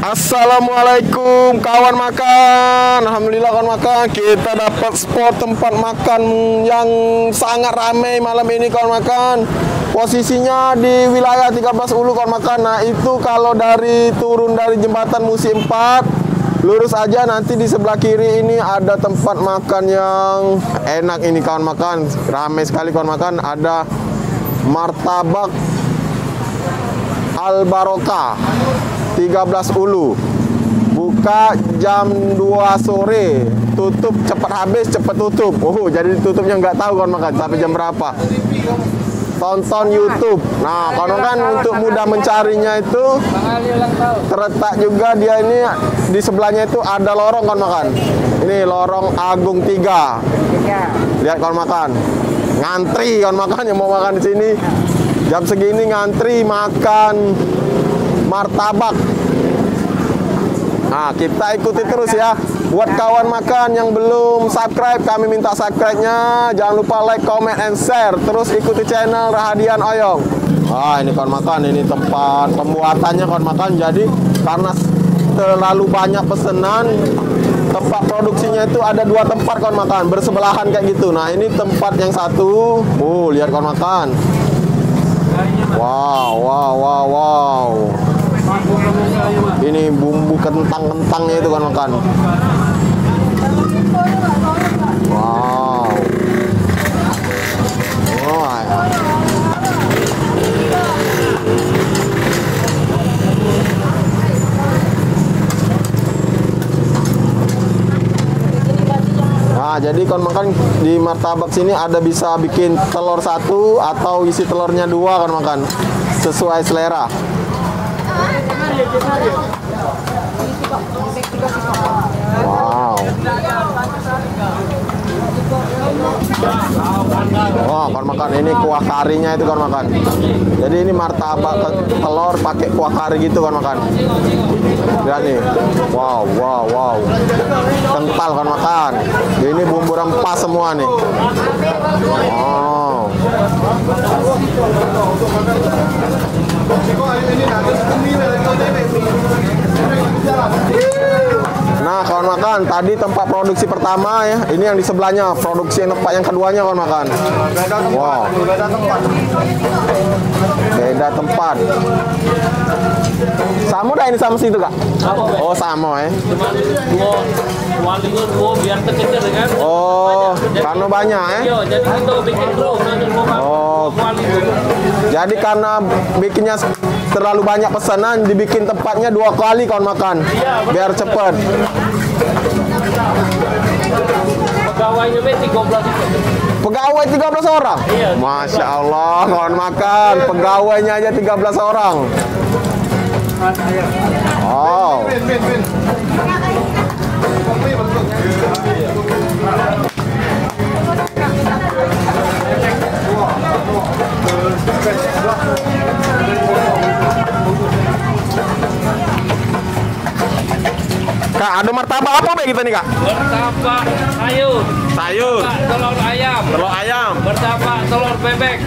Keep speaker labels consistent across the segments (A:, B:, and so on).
A: Assalamualaikum kawan makan. Alhamdulillah kawan makan, kita dapat spot tempat makan yang sangat ramai malam ini kawan makan. Posisinya di wilayah 13 Ulu kawan makan. Nah itu kalau dari turun dari jembatan Musi 4, lurus aja nanti di sebelah kiri ini ada tempat makan yang enak ini kawan makan. Ramai sekali kawan makan. Ada martabak Al Barokah 13 Ulu, buka jam 2 sore, tutup cepat habis cepat tutup. Jadi tutupnya nggak tahu kawan makan sampai jam berapa. Tonton YouTube. Nah kawan makan, untuk mudah mencarinya itu terletak juga dia ini di sebelahnya itu ada lorong kawan makan. Ini lorong Agung 3. Lihat kawan makan, ngantri kawan makan yang mau makan di sini. Jam segini ngantri makan martabak. Nah kita ikuti terus ya. Buat kawan makan yang belum subscribe, kami minta subscribe-nya. Jangan lupa like, comment, and share. Terus ikuti channel Rahadian Oyong. Ini kawan makan, ini tempat pembuatannya kawan makan. Jadi karena terlalu banyak pesanan, tempat produksinya itu ada 2 tempat kawan makan, bersebelahan kayak gitu. Nah ini tempat yang satu. Lihat kawan makan. Wow. Ini bumbu kentang-kentangnya itu kan makan. Wow. Nah, jadi kawan makan di martabak sini ada bisa bikin telur 1 atau isi telurnya 2 kawan makan, sesuai selera. Wow. Kawan makan, ini kuah karinya itu kawan makan. Jadi ini martabak telur pakai kuah kari gitu kawan makan. Lihat nih. Wow. Kental kawan makan. Ini bumbu rempah semua nih. Nah kawan makan, tadi tempat produksi pertama ya, ini yang di sebelahnya produksi yang tempat yang keduanya kawan makan. Wow, beda tempat. Sama dah ini sama situ kak? Sama ya. Karena banyak ya. Jadi karena bikinnya terlalu banyak pesanan, dibikin tempatnya 2 kali kawan makan, biar cepat.
B: Pegawainya
A: 13 orang?
B: Iya.
A: Masya Allah kawan makan, pegawainya aja 13 orang. Kak, ada martabak apa be kita nih kak?
B: Martabak sayur, telur ayam, martabak telur bebek,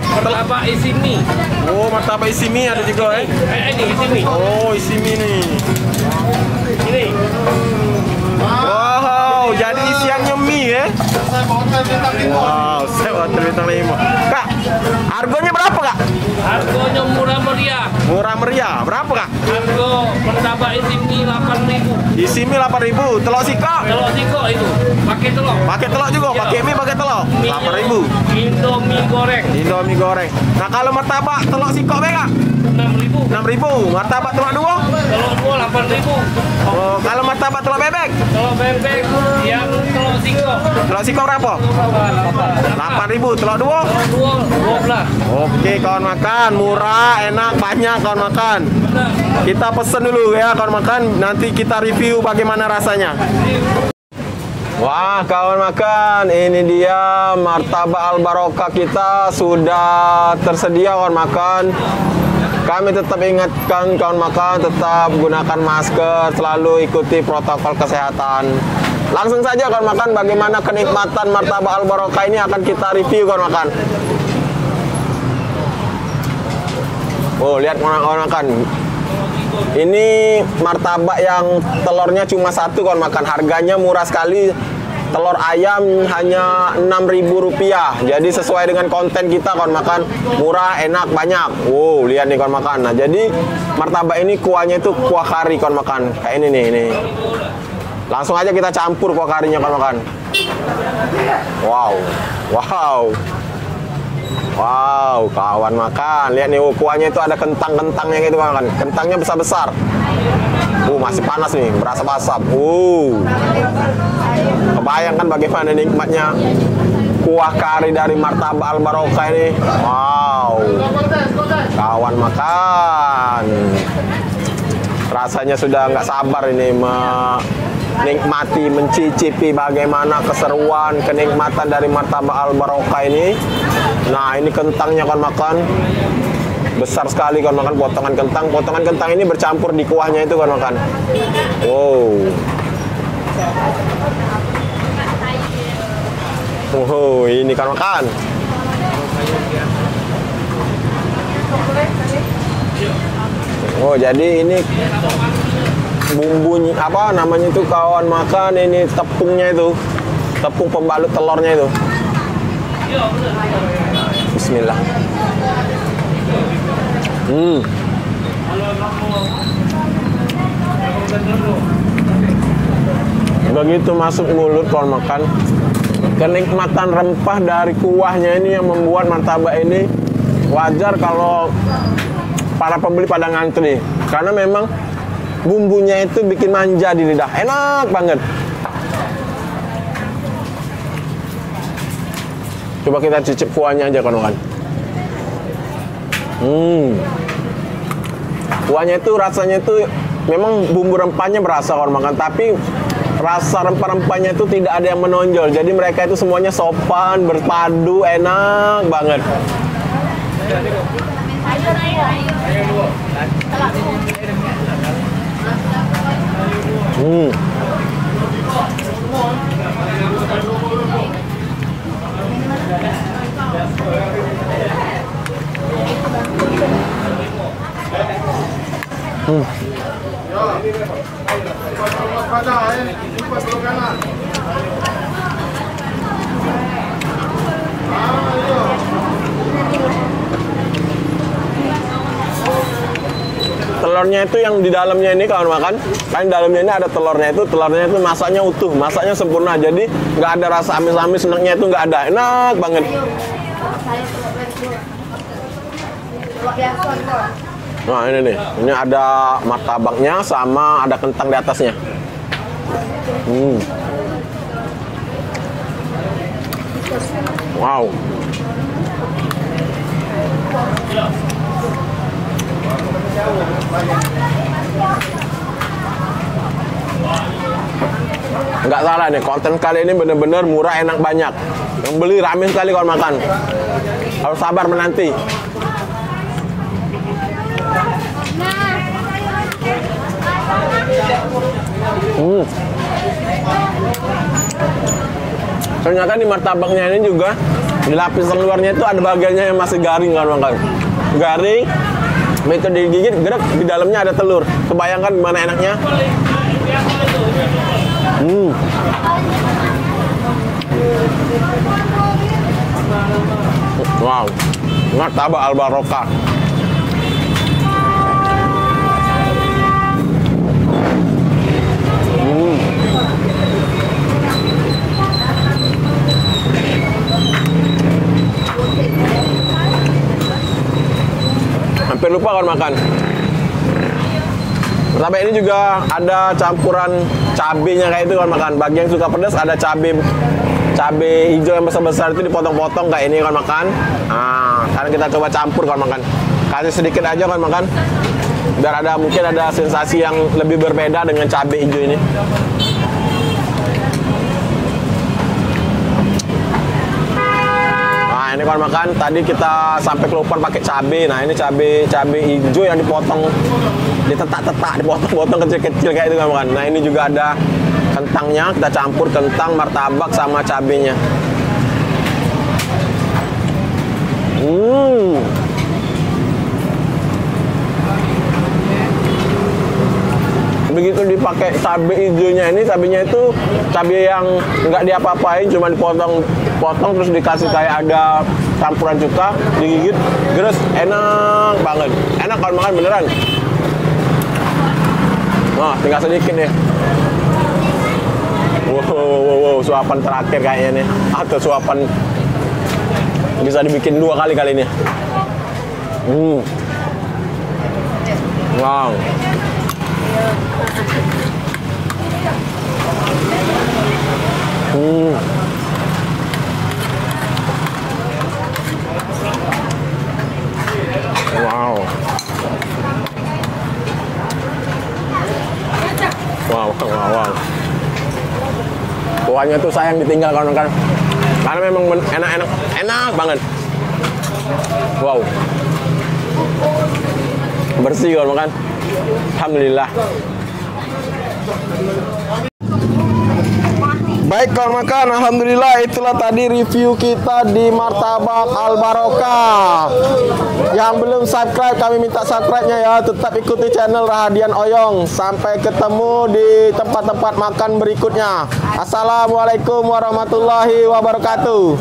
B: martabak isi mie.
A: Martabak isi mie ada juga ya?
B: Ini isi mie.
A: Isi mie nih.
B: Ini.
A: Wow, jadi isiannya mie ya? Wow, saya bintang 5. Kak, harganya berapa kak?
B: Harganya murah meriah.
A: Murah meriah, berapa kak?
B: Harga martabak isi mie 8.000.
A: Isi mie 8.000, telur siko?
B: Telur siko itu, pakai telur.
A: Pakai telur juga, pakai mie pakai telur. 8.000. Indomie goreng. Nah kalau martabak telur siko be kak? 6.000. Martabak telur 2?
B: Telur 2 8.000.
A: Kalau martabak telur bebek?
B: Telur bebek yang telur siko.
A: Telur siko berapa? 8.000. Telur 2?
B: Telur 2 12.
A: Oke kawan makan, murah, enak, banyak kawan makan. Kita pesen dulu ya kawan makan, nanti kita review bagaimana rasanya. Wah kawan makan, ini dia martabak Al Barokah kita sudah tersedia kawan makan. Kami tetap ingatkan kawan makan, tetap gunakan masker, selalu ikuti protokol kesehatan. Langsung saja kawan makan, bagaimana kenikmatan martabak Al Barokah ini akan kita review kawan makan. Lihat kawan makan. Ini martabak yang telurnya cuma satu kawan makan. Harganya murah sekali. Telur ayam hanya Rp6.000. Jadi sesuai dengan konten kita kawan makan. Murah, enak, banyak. Wow, lihat nih kawan makan. Nah, jadi martabak ini kuahnya itu kuah kari kawan makan. Kayak ini nih, ini. Langsung aja kita campur kuah karinya kawan makan. Wow. Wow. Wow, kawan makan. Lihat nih, kuahnya itu ada kentang-kentangnya gitu kawan makan. Kentangnya besar-besar. Masih panas nih, berasap-asap. Kebayangkan bagaimana nikmatnya kuah kari dari martabak Al Barokah ini. Wow, kawan makan. Rasanya sudah nggak sabar ini menikmati, mencicipi bagaimana keseruan, kenikmatan dari martabak Al Barokah ini. Nah, ini kentangnya kawan makan. Besar sekali kawan makan, potongan kentang. Potongan kentang ini bercampur di kuahnya itu kawan makan. Wow. Ini kawan makan. Jadi ini bumbunya apa namanya itu kawan makan, ini tepungnya itu. Tepung pembalut telurnya itu. Bismillah. Begitu masuk mulut kawan makan, kenikmatan rempah dari kuahnya ini yang membuat martabak ini wajar kalau para pembeli pada ngantri, karena memang bumbunya itu bikin manja di lidah, enak banget. Coba kita cicip kuahnya aja kawan makan. Kuahnya itu rasanya itu memang bumbu rempahnya berasa kawan makan, tapi rasa rempah-rempahnya itu tidak ada yang menonjol. Jadi mereka itu semuanya sopan, berpadu, enak banget. Telurnya itu yang di dalamnya ini kawan makan, kan di dalamnya ini ada telurnya itu masaknya utuh, masaknya sempurna, jadi nggak ada rasa amis-amis, senangnya itu nggak ada, enak banget. Nah ini nih, ini ada martabaknya sama ada kentang di atasnya. Wow. Nggak salah nih, konten kali ini bener-bener murah, enak, banyak. Yang beli rame sekali kawan makan. Harus sabar menanti. Ternyata di martabaknya ini juga di lapisan luarnya itu ada bagiannya yang masih garing kawan makan. Garing, begitu digigit, gerak, di dalamnya ada telur. Kebayangkan gimana enaknya? Wow, martabak Al Barokah. Hampir lupa kawan makan. Martabak ini juga ada campuran cabenya kayak itu kawan makan. Bagi yang suka pedas ada cabe hijau yang besar-besar itu dipotong-potong kayak ini kawan makan. Nah, sekarang kita coba campur kawan makan. Kasih sedikit aja kawan makan. Biar ada mungkin ada sensasi yang lebih berbeda dengan cabe hijau ini. Nah, ini kawan makan, tadi kita sampai kelupaan pakai cabe. Nah, ini cabe hijau yang dipotong, ditetak-tetak, dipotong-potong kecil-kecil kayak itu kawan makan. Nah, ini juga ada kentangnya, kita campur kentang, martabak sama cabenya. begitu dipakai cabai hijaunya ini, cabenya itu cabai yang nggak diapa-apain, cuma dipotong terus dikasih kayak ada campuran cuka, digigit, geres, enak banget. Enak kalau makan beneran. Nah, tinggal sedikit deh. Wow, suapan terakhir kayaknya nih. Atau suapan bisa dibikin 2 kali ini. Wow. Wow. Kuahnya tuh sayang ditinggal kawan-kawan. Karena memang enak banget. Wow. Bersih kawan-kawan. Alhamdulillah. Baik kawan-kawan, alhamdulillah itulah tadi review kita di Martabak Al Barokah. Yang belum subscribe, kami minta subscribe-nya ya. Tetap ikuti channel Rahadian Oyong. Sampai ketemu di tempat-tempat makan berikutnya. Assalamualaikum warahmatullahi wabarakatuh.